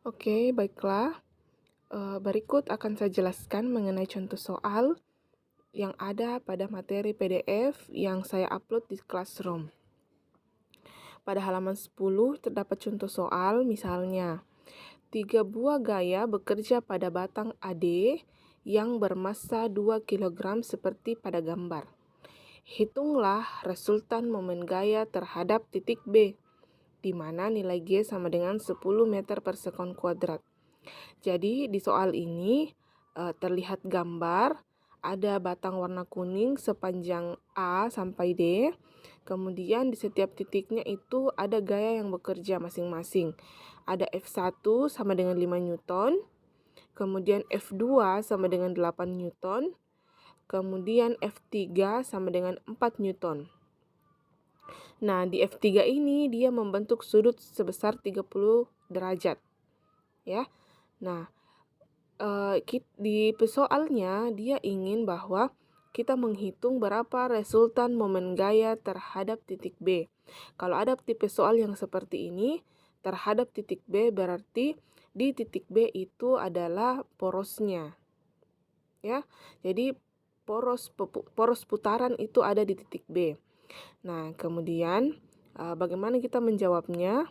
Oke, baiklah. Berikut akan saya jelaskan mengenai contoh soal yang ada pada materi PDF yang saya upload di Classroom. Pada halaman 10 terdapat contoh soal, misalnya, 3 buah gaya bekerja pada batang AD yang bermassa 2 kg seperti pada gambar. Hitunglah resultan momen gaya terhadap titik B, di mana nilai G sama dengan 10 meter per sekon kuadrat. Jadi di soal ini terlihat gambar, ada batang warna kuning sepanjang A sampai D. Kemudian di setiap titiknya itu ada gaya yang bekerja masing-masing. Ada F1 sama dengan 5 Newton, kemudian F2 sama dengan 8 Newton, kemudian F3 sama dengan 4 Newton. Nah, di F3 ini dia membentuk sudut sebesar 30 derajat. Ya. Nah, di soalnya dia ingin bahwa kita menghitung berapa resultan momen gaya terhadap titik B. Kalau ada tipe soal yang seperti ini, terhadap titik B berarti di titik B itu adalah porosnya. Ya. Jadi poros putaran itu ada di titik B. Nah, kemudian bagaimana kita menjawabnya?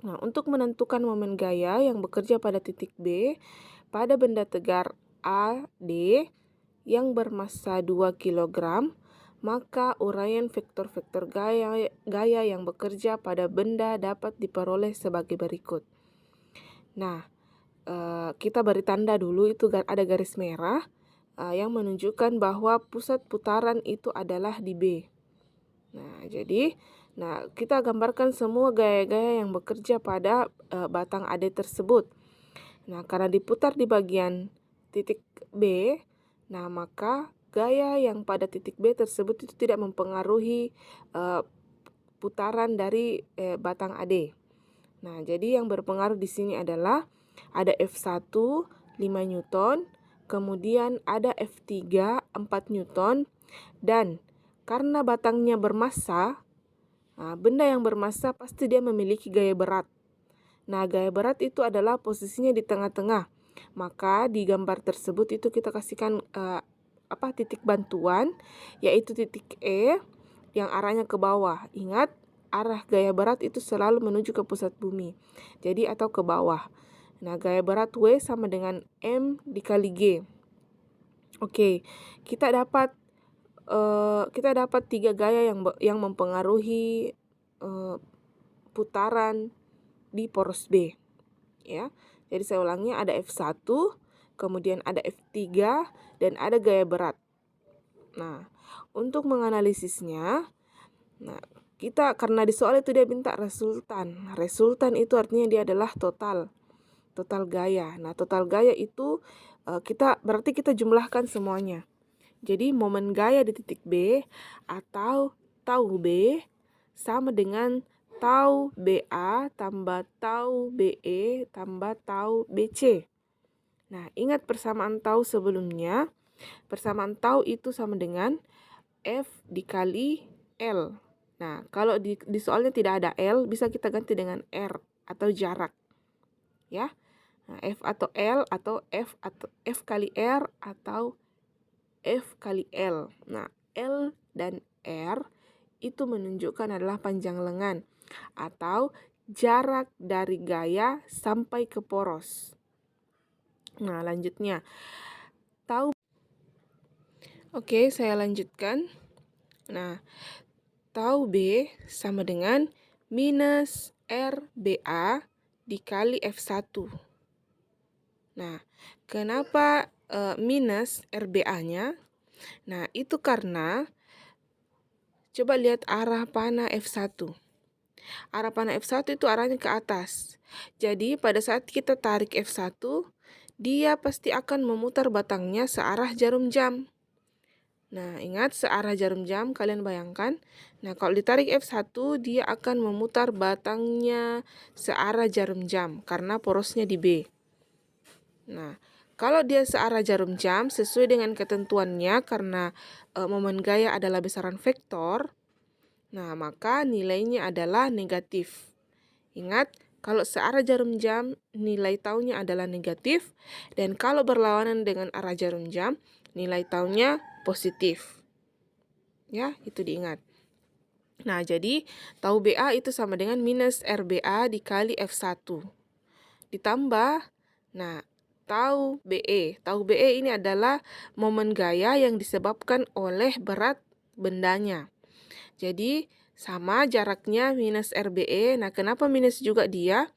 Nah, untuk menentukan momen gaya yang bekerja pada titik B, pada benda tegar AD yang bermassa 2 kg, maka uraian vektor-vektor gaya yang bekerja pada benda dapat diperoleh sebagai berikut. Nah, kita beri tanda dulu, itu ada garis merah yang menunjukkan bahwa pusat putaran itu adalah di B. Nah, kita gambarkan semua gaya-gaya yang bekerja pada batang AD tersebut. Nah, karena diputar di bagian titik B, nah maka gaya yang pada titik B tersebut itu tidak mempengaruhi putaran dari batang AD. Nah, jadi yang berpengaruh di sini adalah ada F1 5 Newton, kemudian ada F3 4 Newton, dan karena batangnya bermassa, benda yang bermassa pasti dia memiliki gaya berat. Nah, gaya berat itu adalah posisinya di tengah-tengah. Maka di gambar tersebut itu kita kasihkan titik bantuan, yaitu titik E yang arahnya ke bawah. Ingat, arah gaya berat itu selalu menuju ke pusat bumi. Jadi atau ke bawah. Nah, gaya berat W sama dengan M dikali G. Oke, kita dapat 3 gaya yang mempengaruhi putaran di poros B. Ya. Jadi saya ulangi, ada F1, kemudian ada F3 dan ada gaya berat. Nah, untuk menganalisisnya, kita karena di soal itu dia minta resultan. Resultan itu artinya dia adalah total gaya. Nah, total gaya itu berarti kita jumlahkan semuanya. Jadi momen gaya di titik B atau tau B sama dengan tau BA tambah tau BE tambah tau BC. Nah, ingat persamaan tau sebelumnya. Persamaan tau itu sama dengan F dikali L. Nah, kalau di soalnya tidak ada L, bisa kita ganti dengan R atau jarak. Ya. Nah, F atau L atau F kali R atau F kali L. Nah, L dan R itu menunjukkan adalah panjang lengan atau jarak dari gaya sampai ke poros. Nah, lanjutnya. Oke, saya lanjutkan. Nah, tau B sama dengan minus RBA dikali F1. Nah, kenapa minus RBA-nya? Nah, itu karena coba lihat arah panah F1. Arah panah F1 itu arahnya ke atas. Jadi, pada saat kita tarik F1, dia pasti akan memutar batangnya searah jarum jam. Nah, ingat searah jarum jam, kalian bayangkan. Nah, kalau ditarik F1, dia akan memutar batangnya searah jarum jam karena porosnya di B. Nah, kalau dia searah jarum jam sesuai dengan ketentuannya karena momen gaya adalah besaran vektor, nah maka nilainya adalah negatif. Ingat, Kalau searah jarum jam, nilai taunya adalah negatif. Dan kalau berlawanan dengan arah jarum jam, nilai taunya positif. Ya, itu diingat. Nah, jadi tau BA itu sama dengan minus RBA dikali F1. Ditambah, nah, tau BE. Tau BE ini adalah momen gaya yang disebabkan oleh berat bendanya. Jadi, sama jaraknya minus RBE. Nah, kenapa minus juga dia?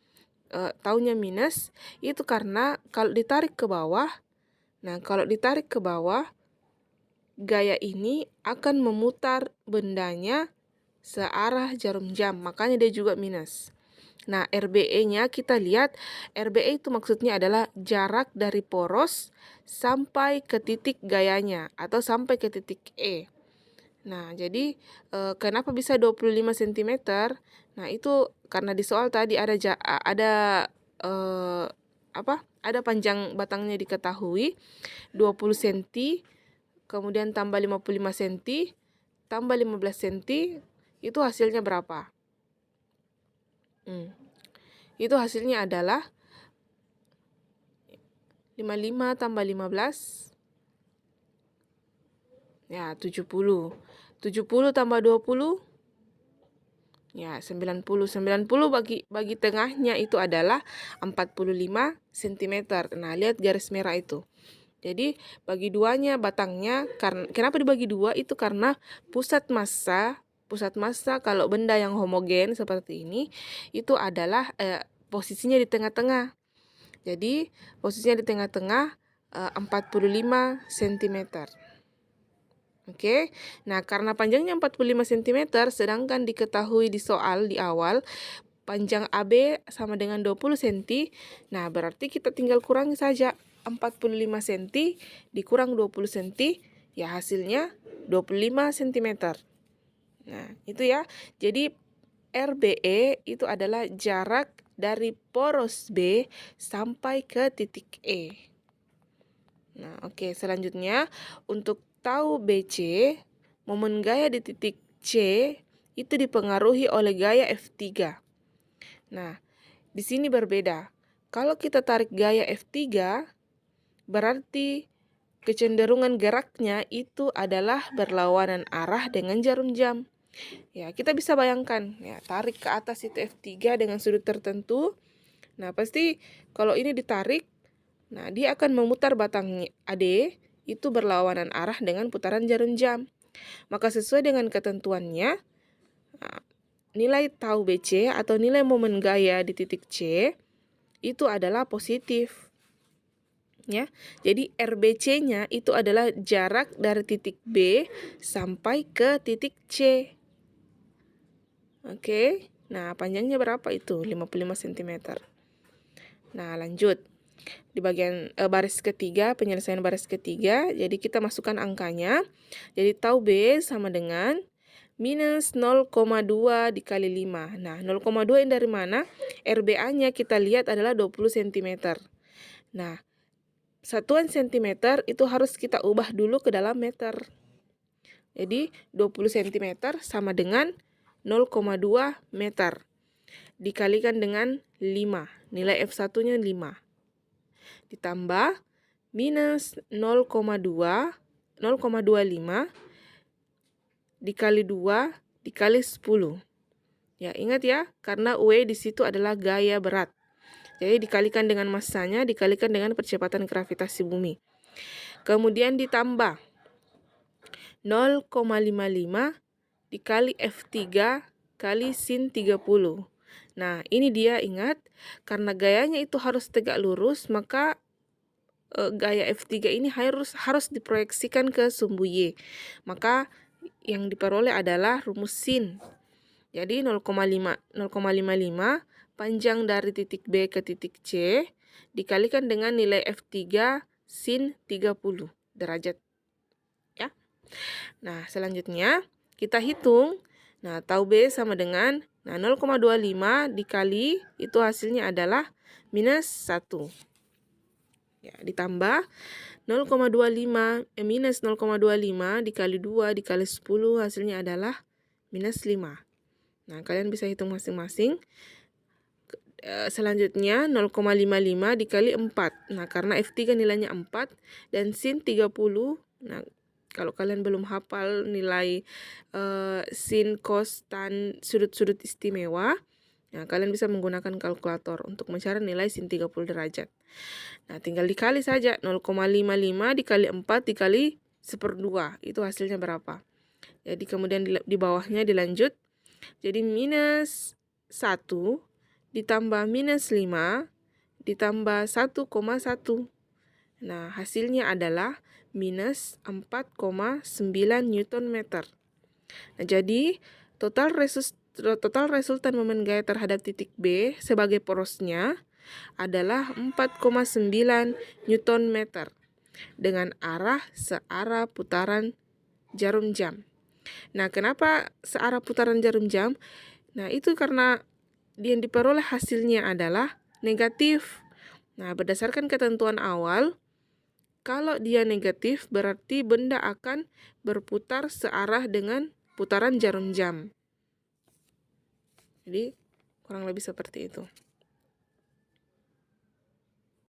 Taunya minus, itu karena kalau ditarik ke bawah, gaya ini akan memutar bendanya searah jarum jam, makanya dia juga minus. Nah, RBE-nya kita lihat, RBE itu maksudnya adalah jarak dari poros sampai ke titik gayanya atau sampai ke titik E. Nah, jadi kenapa bisa 25 cm? Nah, itu karena di soal tadi ada panjang batangnya diketahui 20 cm, kemudian tambah 55 cm, tambah 15 cm, itu hasilnya berapa? Itu hasilnya adalah 55 tambah 15, ya 70. 70 tambah 20, ya 90. 90 bagi tengahnya itu adalah 45 cm. Nah, lihat garis merah itu. Jadi bagi duanya batangnya, kenapa dibagi dua? Itu karena pusat massa kalau benda yang homogen seperti ini itu adalah posisinya di tengah-tengah. Jadi posisinya di tengah-tengah 45 cm. Oke. Nah, karena panjangnya 45 cm, sedangkan diketahui di soal di awal panjang AB sama dengan 20 cm. Nah, berarti kita tinggal kurangi saja 45 cm dikurang 20 cm, ya hasilnya 25 cm. Nah, itu ya. Jadi RBE itu adalah jarak dari poros B sampai ke titik E. Nah, oke, selanjutnya untuk tau BC, momen gaya di titik C itu dipengaruhi oleh gaya F3. Nah, di sini berbeda. Kalau kita tarik gaya F3, berarti kecenderungan geraknya itu adalah berlawanan arah dengan jarum jam. Ya, kita bisa bayangkan, ya, tarik ke atas itu F3 dengan sudut tertentu. Nah, pasti kalau ini ditarik, nah, dia akan memutar batang AD itu berlawanan arah dengan putaran jarum jam. Maka sesuai dengan ketentuannya, nilai tau BC atau nilai momen gaya di titik C itu adalah positif. Ya. Jadi RBC-nya itu adalah jarak dari titik B sampai ke titik C. Oke. Nah, panjangnya berapa itu? 55 cm. Nah, lanjut. Di bagian baris ketiga, penyelesaian baris ketiga, jadi kita masukkan angkanya. Jadi tau B sama dengan minus 0,2 dikali 5. Nah, 0,2 ini dari mana? RBA-nya kita lihat adalah 20 cm. Nah, satuan cm itu harus kita ubah dulu ke dalam meter. Jadi, 20 cm sama dengan 0,2 meter. Dikalikan dengan 5. Nilai F1-nya 5. Ditambah minus 0,25 dikali 2 dikali 10. Ya, ingat ya, karena W di situ adalah gaya berat. Jadi dikalikan dengan massanya, dikalikan dengan percepatan gravitasi bumi. Kemudian ditambah 0,55 dikali F3 kali sin 30. Nah, ini dia, ingat, karena gayanya itu harus tegak lurus, maka gaya F3 ini harus diproyeksikan ke sumbu Y. Maka yang diperoleh adalah rumus sin. Jadi 0,55 panjang dari titik B ke titik C dikalikan dengan nilai F3 sin 30 derajat. Ya. Nah, selanjutnya kita hitung. Nah, tau B sama dengan 0,25 dikali itu hasilnya adalah minus 1. Ya, ditambah 0,25 minus 0,25 dikali 2 dikali 10 hasilnya adalah minus 5. Nah, kalian bisa hitung masing-masing. Selanjutnya 0,55 dikali 4. Nah, karena F3 nilainya 4 dan sin 30. Nah, kalau kalian belum hafal nilai sin, cos, tan, sudut-sudut istimewa, nah, kalian bisa menggunakan kalkulator untuk mencari nilai sin 30 derajat. Nah, tinggal dikali saja 0,55 dikali 4 dikali 1/2. Itu hasilnya berapa? Jadi kemudian di bawahnya dilanjut. Jadi minus 1 ditambah minus 5 ditambah 1,1. Nah, hasilnya adalah minus 4,9 Newton meter. Nah, jadi total resultan momen gaya terhadap titik B sebagai porosnya adalah 4,9 Newton meter dengan arah searah putaran jarum jam. Nah, kenapa searah putaran jarum jam? Nah, itu karena yang diperoleh hasilnya adalah negatif. Nah, berdasarkan ketentuan awal, kalau dia negatif berarti benda akan berputar searah dengan putaran jarum jam. Jadi, kurang lebih seperti itu.